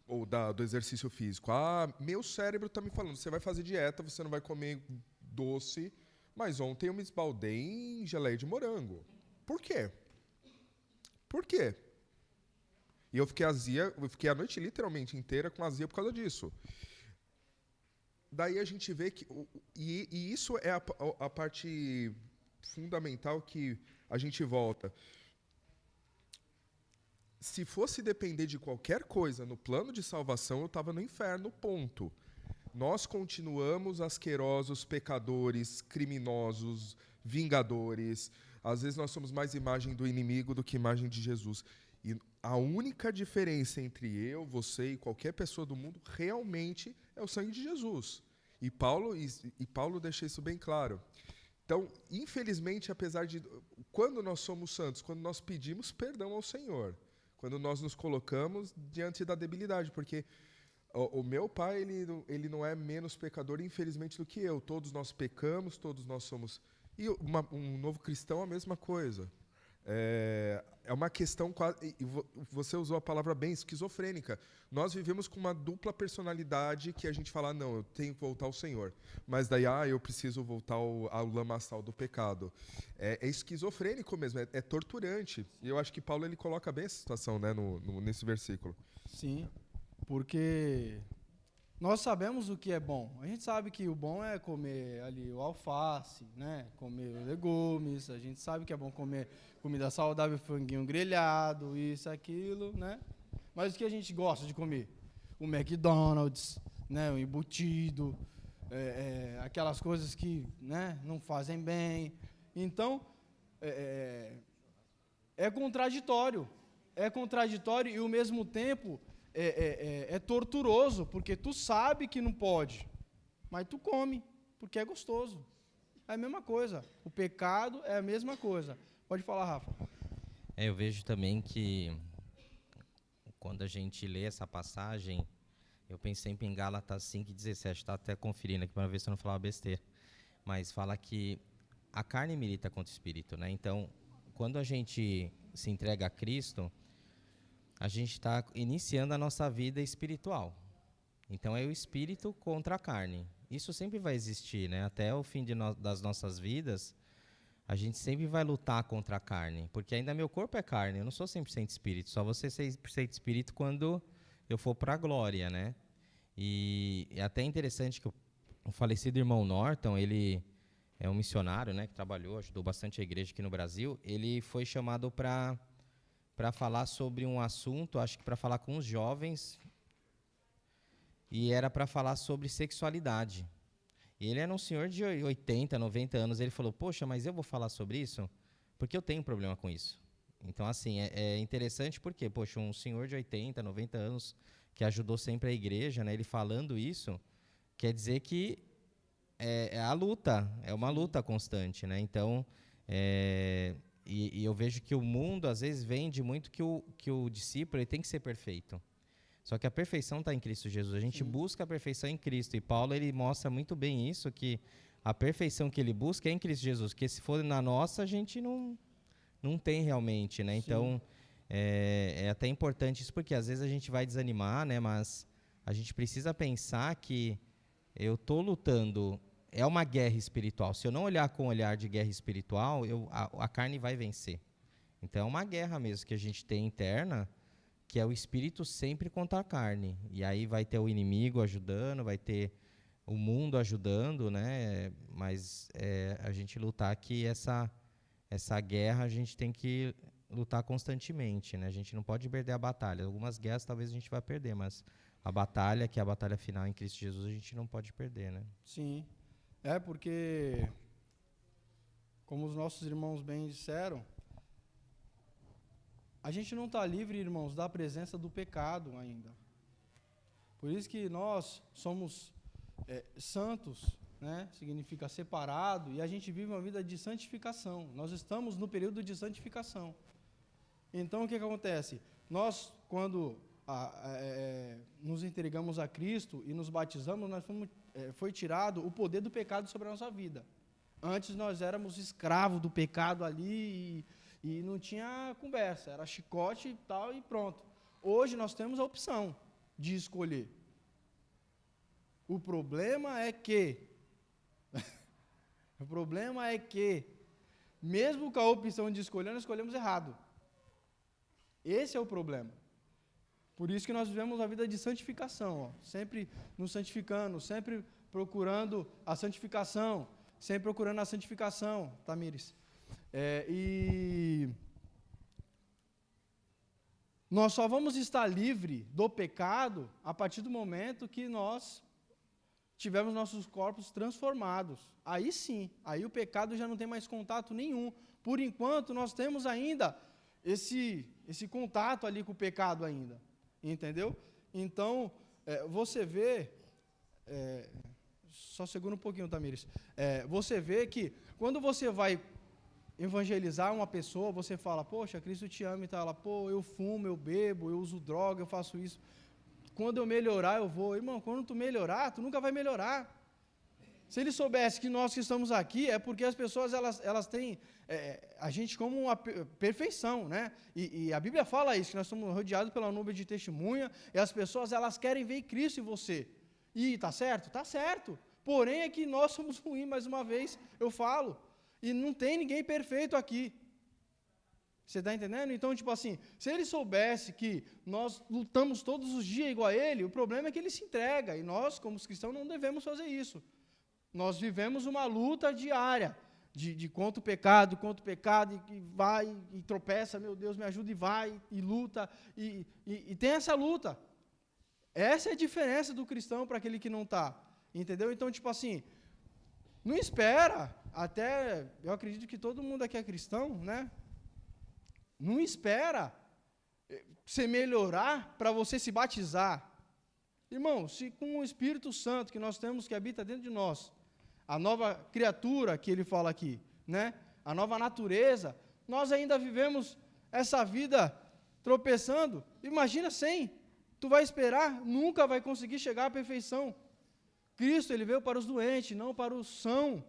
ou do exercício físico. Meu cérebro está me falando, você vai fazer dieta, você não vai comer doce, mas ontem eu me esbaldei em geleia de morango. Por quê? Por quê? E eu fiquei a noite literalmente inteira com azia por causa disso. Daí a gente vê que... E isso é a parte fundamental que a gente volta. Se fosse depender de qualquer coisa no plano de salvação, eu estava no inferno, ponto. Nós continuamos asquerosos, pecadores, criminosos, vingadores. Às vezes nós somos mais imagem do inimigo do que imagem de Jesus. E a única diferença entre eu, você e qualquer pessoa do mundo realmente é o sangue de Jesus. E Paulo deixa isso bem claro. Então, infelizmente, apesar de... Quando nós somos santos, quando nós pedimos perdão ao Senhor, quando nós nos colocamos diante da debilidade, porque o meu pai, ele não é menos pecador, infelizmente, do que eu. Todos nós pecamos, todos nós somos... E um novo cristão, a mesma coisa. É uma questão quase... E você usou a palavra bem, esquizofrênica. Nós vivemos com uma dupla personalidade que a gente fala, não, eu tenho que voltar ao Senhor. Mas daí, eu preciso voltar ao lamaçal do pecado. É esquizofrênico mesmo, é torturante. E eu acho que Paulo ele coloca bem essa situação, né, nesse versículo. Sim, porque nós sabemos o que é bom. A gente sabe que o bom é comer ali o alface, né? Comer legumes. A gente sabe que é bom comer comida saudável, franguinho grelhado, isso, aquilo, né? Mas o que a gente gosta de comer? O McDonald's, né? O embutido, aquelas coisas que, né, não fazem bem. Então, é contraditório. É contraditório e, ao mesmo tempo, é torturoso, porque tu sabe que não pode, mas tu come, porque é gostoso. É a mesma coisa. O pecado é a mesma coisa. Pode falar, Rafa. Eu vejo também que, quando a gente lê essa passagem, eu penso sempre em Gálatas 5:17, está até conferindo aqui para ver se eu não falava besteira, mas fala que a carne milita contra o espírito, né? Então, quando a gente se entrega a Cristo, a gente está iniciando a nossa vida espiritual. Então, é o espírito contra a carne. Isso sempre vai existir, né? Até o fim das nossas vidas, a gente sempre vai lutar contra a carne, porque ainda meu corpo é carne, eu não sou 100% espírito, só vou ser 100% espírito quando eu for para a glória, né? E é até interessante que o falecido irmão Norton, ele é um missionário, né, que trabalhou, ajudou bastante a igreja aqui no Brasil. Ele foi chamado para falar sobre um assunto, acho que para falar com os jovens, e era para falar sobre sexualidade. E ele era um senhor de 80, 90 anos. Ele falou, poxa, mas eu vou falar sobre isso? Porque eu tenho problema com isso. Então, assim, é interessante porque, poxa, um senhor de 80, 90 anos que ajudou sempre a igreja, né, ele falando isso, quer dizer que é a luta, é uma luta constante, né? Então, e eu vejo que o mundo, às vezes, vende muito que o discípulo ele tem que ser perfeito. Só que a perfeição está em Cristo Jesus. A gente busca a perfeição em Cristo. E Paulo ele mostra muito bem isso, que a perfeição que ele busca é em Cristo Jesus. Porque se for na nossa, a gente não não tem realmente, né? Sim. Então, é até importante isso, porque às vezes a gente vai desanimar, né? Mas a gente precisa pensar que eu estou lutando, é uma guerra espiritual. Se eu não olhar com um olhar de guerra espiritual, a carne vai vencer. Então, é uma guerra mesmo que a gente tem interna, que é o espírito sempre contra a carne. E aí vai ter o inimigo ajudando, vai ter o mundo ajudando, né? Mas a gente lutar que essa guerra a gente tem que lutar constantemente, né? A gente não pode perder a batalha. Algumas guerras talvez a gente vá perder, mas a batalha, que é a batalha final em Cristo Jesus, a gente não pode perder, né? Sim. Porque, como os nossos irmãos bem disseram, a gente não está livre, irmãos, da presença do pecado ainda. Por isso que nós somos santos, né? Significa separado, e a gente vive uma vida de santificação. Nós estamos no período de santificação. Então, o que acontece? Nós, quando nos entregamos a Cristo e nos batizamos, foi tirado o poder do pecado sobre a nossa vida. Antes nós éramos escravos do pecado ali e não tinha conversa, era chicote e tal e pronto. Hoje nós temos a opção de escolher. O problema é que, mesmo com a opção de escolher, nós escolhemos errado. Esse é o problema. Por isso que nós vivemos a vida de santificação, sempre nos santificando, sempre procurando a santificação, Tamires. E nós só vamos estar livre do pecado a partir do momento que nós tivermos nossos corpos transformados. Aí sim, aí o pecado já não tem mais contato nenhum. Por enquanto, nós temos ainda esse contato ali com o pecado ainda. Entendeu? Então, você vê... só segura um pouquinho, Tamires. Você vê que quando você vai evangelizar uma pessoa, você fala, poxa, Cristo te ama e tal. Ela, pô, eu fumo, eu bebo, eu uso droga, eu faço isso. Quando eu melhorar, eu vou. Irmão, quando tu melhorar, tu nunca vai melhorar. Se ele soubesse que nós que estamos aqui, é porque as pessoas, elas têm a gente como uma perfeição, né? E a Bíblia fala isso, que nós somos rodeados pela nuvem de testemunha, e as pessoas, elas querem ver Cristo em você. E tá certo? Tá certo. Porém, é que nós somos ruins, mais uma vez, eu falo. E não tem ninguém perfeito aqui. Você está entendendo? Então, tipo assim, se ele soubesse que nós lutamos todos os dias igual a ele, o problema é que ele se entrega. E nós, como cristãos, não devemos fazer isso. Nós vivemos uma luta diária de contra o pecado, e vai e tropeça, meu Deus, me ajuda, e vai, e luta, e tem essa luta. Essa é a diferença do cristão para aquele que não está. Entendeu? Então, tipo assim, não espera, até, eu acredito que todo mundo aqui é cristão, né? Não espera você melhorar para você se batizar. Irmão, se com o Espírito Santo que nós temos, que habita dentro de nós, a nova criatura que ele fala aqui, né? A nova natureza, nós ainda vivemos essa vida tropeçando. Imagina sem, tu vai esperar, nunca vai conseguir chegar à perfeição. Cristo, ele veio para os doentes, não para os sãos.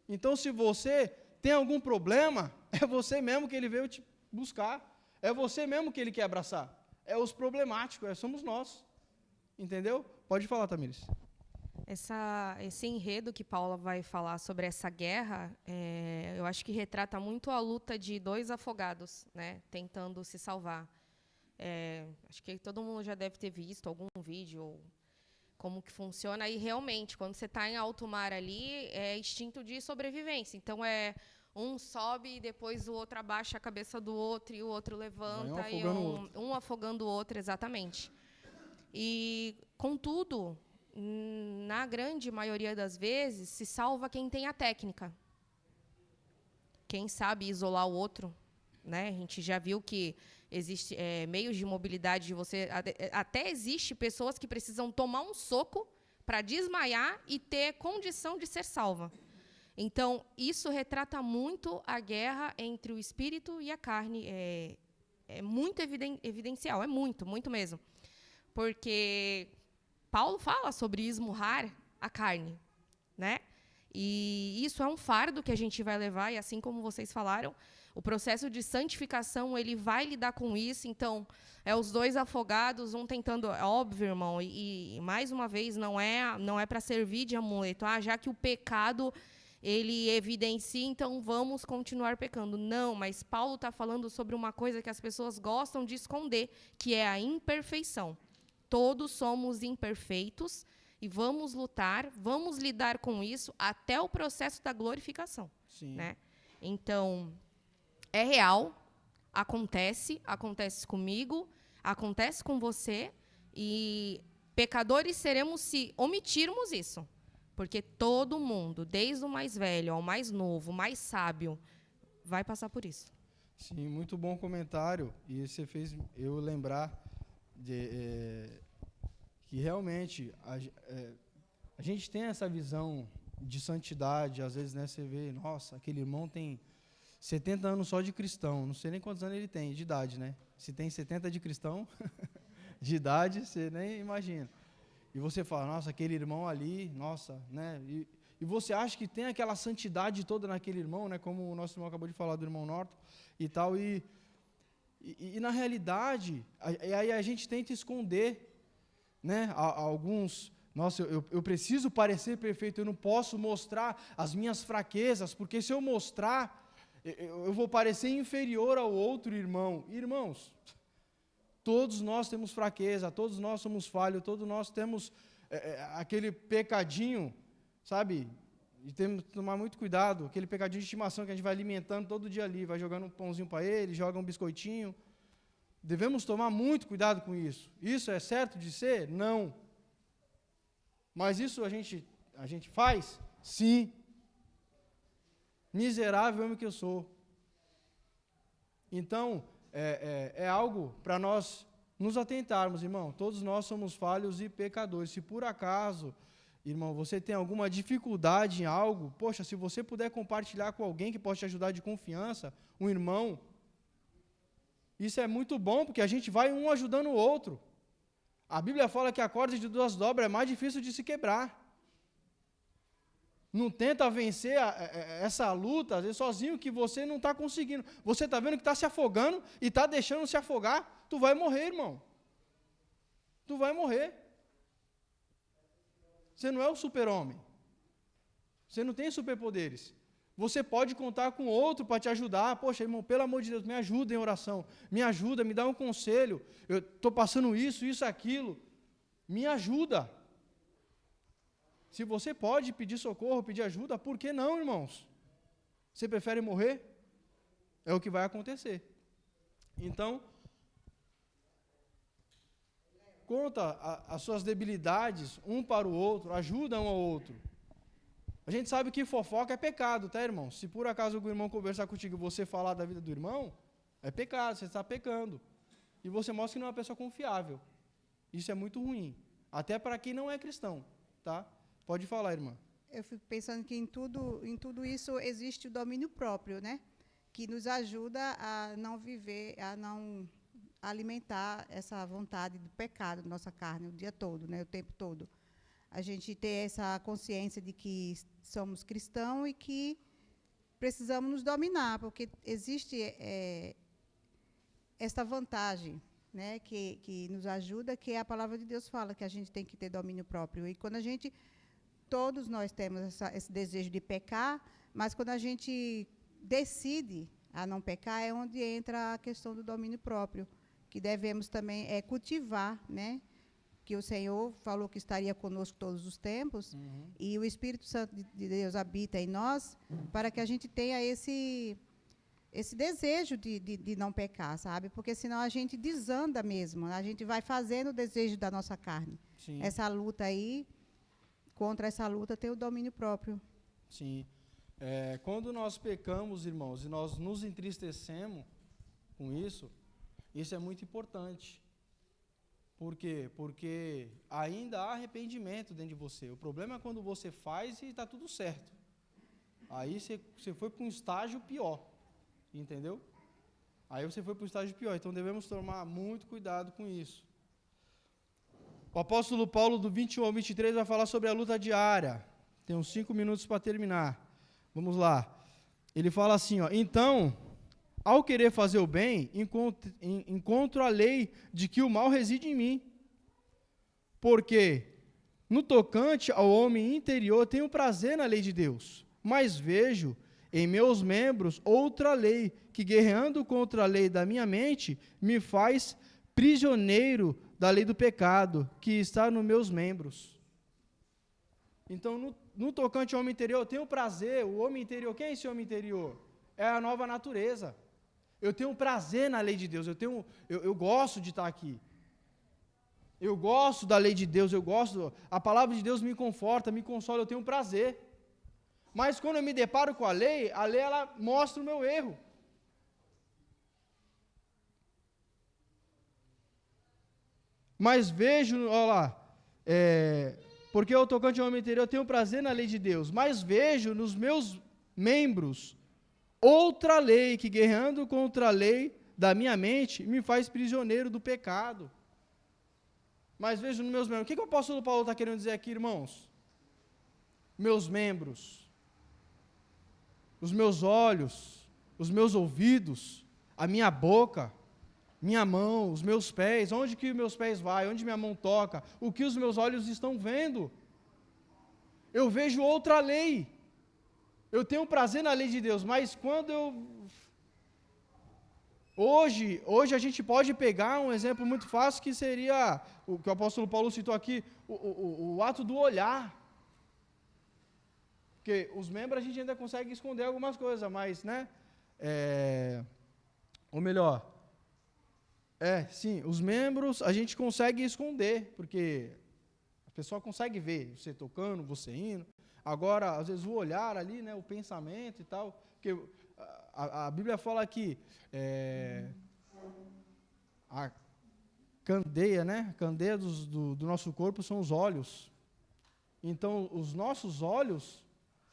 Então, se você tem algum problema, é você mesmo que ele veio te buscar. É você mesmo que ele quer abraçar. É os problemáticos, somos nós. Entendeu? Pode falar, Tamires. Esse enredo que Paula vai falar sobre essa guerra, eu acho que retrata muito a luta de dois afogados, né, tentando se salvar. Acho que todo mundo já deve ter visto algum vídeo, como que funciona. E realmente, quando você está em alto mar ali, é instinto de sobrevivência. Então, um sobe e depois o outro abaixa a cabeça do outro e o outro levanta. Um afogando o outro, exatamente. E, contudo, na grande maioria das vezes, se salva quem tem a técnica. Quem sabe isolar o outro, né? A gente já viu que existe meios de mobilidade de você. Até existe pessoas que precisam tomar um soco para desmaiar e ter condição de ser salva. Então, isso retrata muito a guerra entre o espírito e a carne. É muito evidencial, é muito, muito mesmo. Porque Paulo fala sobre esmurrar a carne, né? E isso é um fardo que a gente vai levar, e assim como vocês falaram, o processo de santificação, ele vai lidar com isso. Então, os dois afogados, um tentando... É óbvio, irmão, e mais uma vez, não é para servir de amuleto. Já que o pecado, ele evidencia, então vamos continuar pecando. Não, mas Paulo está falando sobre uma coisa que as pessoas gostam de esconder, que é a imperfeição. Todos somos imperfeitos, e vamos lutar, vamos lidar com isso até o processo da glorificação. Sim. Né? Então... é real, acontece comigo, acontece com você, e pecadores seremos se omitirmos isso. Porque todo mundo, desde o mais velho ao mais novo, mais sábio, vai passar por isso. Sim, muito bom comentário. E você fez eu lembrar que realmente a gente tem essa visão de santidade. Às vezes, né, você vê, nossa, aquele irmão tem 70 anos só de cristão. Não sei nem quantos anos ele tem de idade, né? Se tem 70 de cristão, de idade, você nem imagina. E você fala, nossa, aquele irmão ali, nossa, né? E você acha que tem aquela santidade toda naquele irmão, né? Como o nosso irmão acabou de falar do irmão Norton e tal. E na realidade, aí a gente tenta esconder, né? Alguns... Nossa, eu preciso parecer perfeito, eu não posso mostrar as minhas fraquezas, porque se eu mostrar... eu vou parecer inferior ao outro irmão. Irmãos, todos nós temos fraqueza, todos nós somos falhos, todos nós temos aquele pecadinho, sabe? E temos que tomar muito cuidado, aquele pecadinho de estimação que a gente vai alimentando todo dia ali, vai jogando um pãozinho para ele, joga um biscoitinho. Devemos tomar muito cuidado com isso. Isso é certo de ser? Não. Mas isso a gente faz? Sim. Miserável homem que eu sou. Então, é algo para nós nos atentarmos, irmão. Todos nós somos falhos e pecadores. Se por acaso, irmão, você tem alguma dificuldade em algo, poxa, se você puder compartilhar com alguém que possa te ajudar de confiança, um irmão, isso é muito bom, porque a gente vai um ajudando o outro. A Bíblia fala que a corda de duas dobras é mais difícil de se quebrar. Não tenta vencer essa luta, às vezes, sozinho, que você não está conseguindo. Você está vendo que está se afogando e está deixando se afogar, tu vai morrer, irmão. Tu vai morrer. Você não é o super-homem. Você não tem superpoderes. Você pode contar com outro para te ajudar. Poxa, irmão, pelo amor de Deus, me ajuda em oração. Me ajuda, me dá um conselho. Eu estou passando isso, aquilo. Me ajuda. Se você pode pedir socorro, pedir ajuda, por que não, irmãos? Você prefere morrer? É o que vai acontecer. Então, conta as suas debilidades um para o outro, ajuda um ao outro. A gente sabe que fofoca é pecado, tá, irmão? Se por acaso o irmão conversar contigo e você falar da vida do irmão, é pecado, você está pecando. E você mostra que não é uma pessoa confiável. Isso é muito ruim. Até para quem não é cristão, tá? Pode falar, irmã. Eu fico pensando que em tudo isso existe o domínio próprio, né? Que nos ajuda a não viver, a não alimentar essa vontade do pecado na nossa carne o dia todo, né? O tempo todo. A gente ter essa consciência de que somos cristãos e que precisamos nos dominar, porque existe essa vantagem, né? Que nos ajuda, que a palavra de Deus fala que a gente tem que ter domínio próprio. E quando a gente... Todos nós temos esse desejo de pecar, mas quando a gente decide a não pecar, é onde entra a questão do domínio próprio, que devemos também cultivar, né? Que o Senhor falou que estaria conosco todos os tempos, e o Espírito Santo de Deus habita em nós, para que a gente tenha esse desejo de não pecar, sabe? Porque senão a gente desanda mesmo, a gente vai fazendo o desejo da nossa carne. Sim. Essa luta aí... Contra essa luta tem o domínio próprio. Sim. Quando nós pecamos, irmãos, e nós nos entristecemos com isso é muito importante. Por quê? Porque ainda há arrependimento dentro de você. O problema é quando você faz e está tudo certo. Aí você foi para um estágio pior. Entendeu? Aí você foi para um estágio pior. Então devemos tomar muito cuidado com isso. O apóstolo Paulo, do 21 ao 23, vai falar sobre a luta diária. Tem uns 5 minutos para terminar. Vamos lá. Ele fala assim, ó, então, ao querer fazer o bem, encontro a lei de que o mal reside em mim. Porque, no tocante ao homem interior, tenho prazer na lei de Deus, mas vejo em meus membros outra lei, que guerreando contra a lei da minha mente, me faz prisioneiro da lei do pecado, que está nos meus membros. Então, no tocante ao homem interior, eu tenho prazer. O homem interior, quem é esse homem interior? É a nova natureza. Eu tenho prazer na lei de Deus, eu gosto de estar aqui. Eu gosto da lei de Deus, a palavra de Deus me conforta, me consola, eu tenho prazer. Mas quando eu me deparo com a lei ela mostra o meu erro. Mas vejo, olha lá, porque eu tocante ao homem interior, eu tenho prazer na lei de Deus, mas vejo nos meus membros outra lei que, guerreando contra a lei da minha mente, me faz prisioneiro do pecado. Mas vejo nos meus membros. O que o apóstolo Paulo está querendo dizer aqui, irmãos? Meus membros, os meus olhos, os meus ouvidos, a minha boca, minha mão, os meus pés, onde que meus pés vai, onde minha mão toca, o que os meus olhos estão vendo. Eu vejo outra lei. Eu tenho prazer na lei de Deus, mas quando Hoje a gente pode pegar um exemplo muito fácil, que seria o que o apóstolo Paulo citou aqui, o ato do olhar. Porque os membros a gente ainda consegue esconder algumas coisas, mas, né? Ou melhor, sim, os membros a gente consegue esconder, porque a pessoa consegue ver você tocando, você indo. Agora, às vezes, o olhar ali, né, o pensamento e tal, porque a Bíblia fala que a candeia, né, a candeia do nosso corpo são os olhos. Então, os nossos olhos,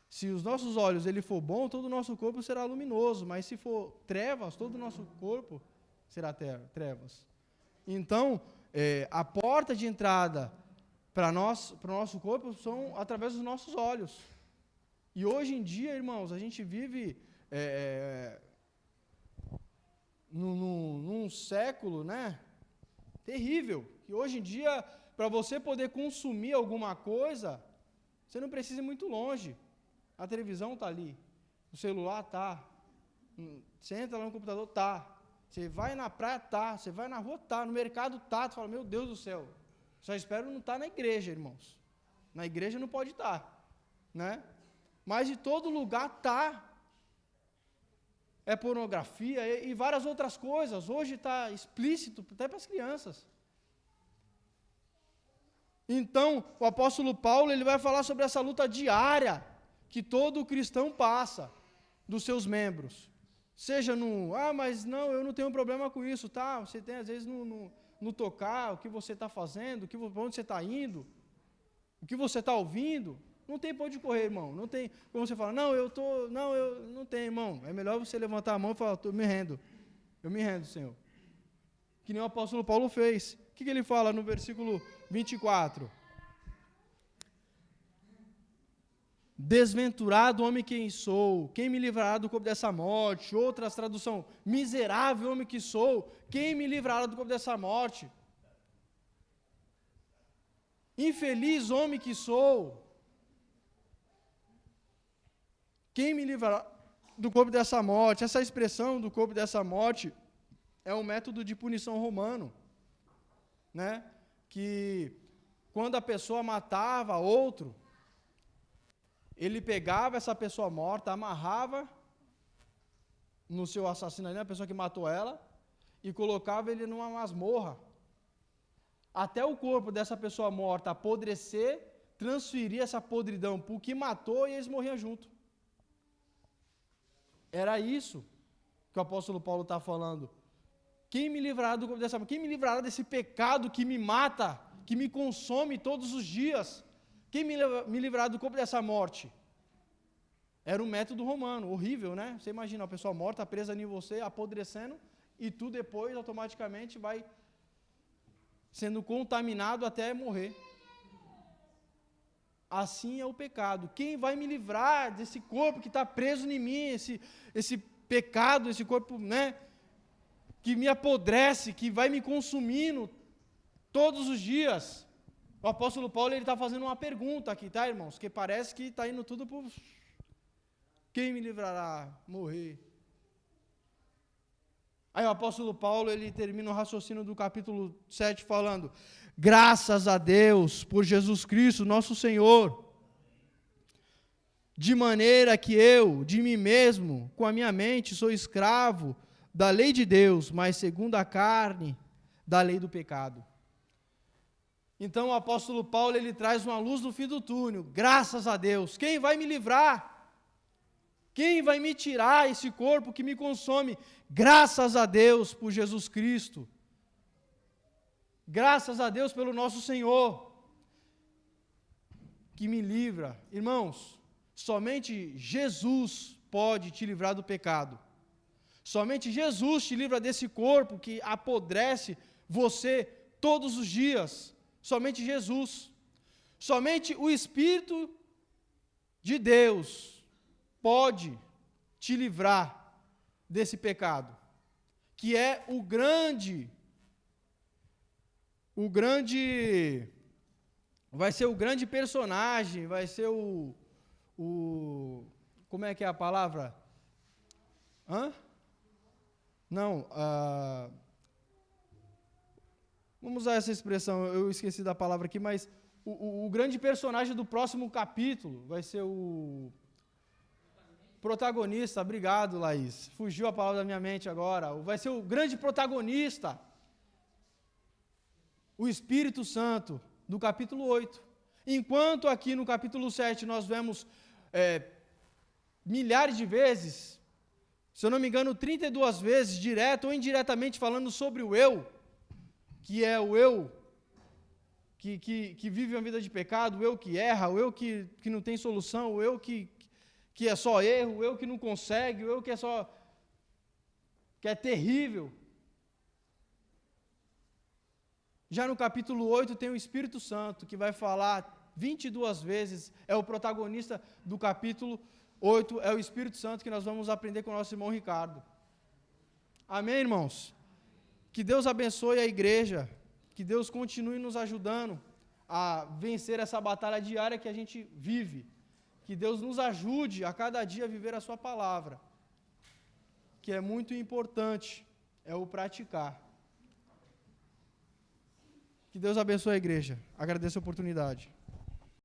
se os nossos olhos ele for bom, todo o nosso corpo será luminoso, mas se for trevas, todo o nosso corpo será trevas. Então, a porta de entrada para o nosso corpo são através dos nossos olhos. E hoje em dia, irmãos, a gente vive num século, né, terrível, que hoje em dia, para você poder consumir alguma coisa, você não precisa ir muito longe. A televisão está ali, o celular está, você entra lá no computador, está, você vai na praia, está, você vai na rua, está, no mercado, está, você fala, meu Deus do céu, só espero não estar na igreja, irmãos. Na igreja não pode estar, né? Mas de todo lugar está. É pornografia e várias outras coisas. Hoje está explícito até para as crianças. Então, o apóstolo Paulo ele vai falar sobre essa luta diária que todo cristão passa dos seus membros. Seja mas não, eu não tenho problema com isso, tá? Você tem, às vezes, no tocar, o que você está fazendo, para onde você está indo, o que você está ouvindo. Não tem para onde correr, irmão. Não tem como você falar, não tem, irmão. É melhor você levantar a mão e falar, eu me rendo. Eu me rendo, Senhor. Que nem o apóstolo Paulo fez. O que ele fala no versículo 24? Desventurado homem quem sou, quem me livrará do corpo dessa morte? Outras tradução, miserável homem que sou, quem me livrará do corpo dessa morte? Infeliz homem que sou, quem me livrará do corpo dessa morte? Essa expressão do corpo dessa morte é um método de punição romano, né? Que quando a pessoa matava outro, ele pegava essa pessoa morta, amarrava no seu assassino ali, a pessoa que matou ela, e colocava ele numa masmorra, até o corpo dessa pessoa morta apodrecer, transferir essa podridão para o que matou e eles morriam junto. Era isso que o apóstolo Paulo está falando. Quem me livrará do corpo dessa morte? Quem me livrará desse pecado que me mata, que me consome todos os dias? Quem me livrará do corpo dessa morte? Era um método romano, horrível, né? Você imagina uma pessoa morta, presa em você, apodrecendo, e tu depois automaticamente vai sendo contaminado até morrer. assim é o pecado. Quem vai me livrar desse corpo que está preso em mim, esse pecado, esse corpo, né, que me apodrece, que vai me consumindo todos os dias? O apóstolo Paulo está fazendo uma pergunta aqui, tá, irmãos? Que parece que está indo tudo por... Quem me livrará? Morrer. Aí o apóstolo Paulo, ele termina o raciocínio do capítulo 7 falando: graças a Deus por Jesus Cristo, nosso Senhor, de maneira que eu, de mim mesmo, com a minha mente, sou escravo da lei de Deus, mas segundo a carne, da lei do pecado. Então o apóstolo Paulo, ele traz uma luz no fim do túnel. Graças a Deus. Quem vai me livrar? Quem vai me tirar esse corpo que me consome? Graças a Deus por Jesus Cristo. Graças a Deus pelo nosso Senhor, que me livra. Irmãos, somente Jesus pode te livrar do pecado. Somente Jesus te livra desse corpo que apodrece você todos os dias. Somente Jesus. Somente o Espírito de Deus pode te livrar desse pecado, que é o grande, vai ser o grande personagem, vai ser como é que é a palavra? Não, vamos usar essa expressão, eu esqueci da palavra aqui, mas o grande personagem do próximo capítulo vai ser o protagonista. Obrigado, Laís. Fugiu a palavra da minha mente agora. Vai ser o grande protagonista, o Espírito Santo, do capítulo 8. Enquanto aqui no capítulo 7 nós vemos milhares de vezes, se eu não me engano, 32 vezes, direto ou indiretamente, falando sobre o eu, que é o eu que vive uma vida de pecado, o eu que erra, o eu que não tem solução, o eu que é só erro, o eu que não consegue, o eu que é terrível. Já no capítulo 8 tem o Espírito Santo, que vai falar 22 vezes, é o protagonista do capítulo 8, é o Espírito Santo, que nós vamos aprender com o nosso irmão Ricardo. Amém, irmãos? Que Deus abençoe a igreja, que Deus continue nos ajudando a vencer essa batalha diária que a gente vive. Que Deus nos ajude a cada dia a viver a sua palavra, que é muito importante, é o praticar. Que Deus abençoe a igreja. Agradeço a oportunidade.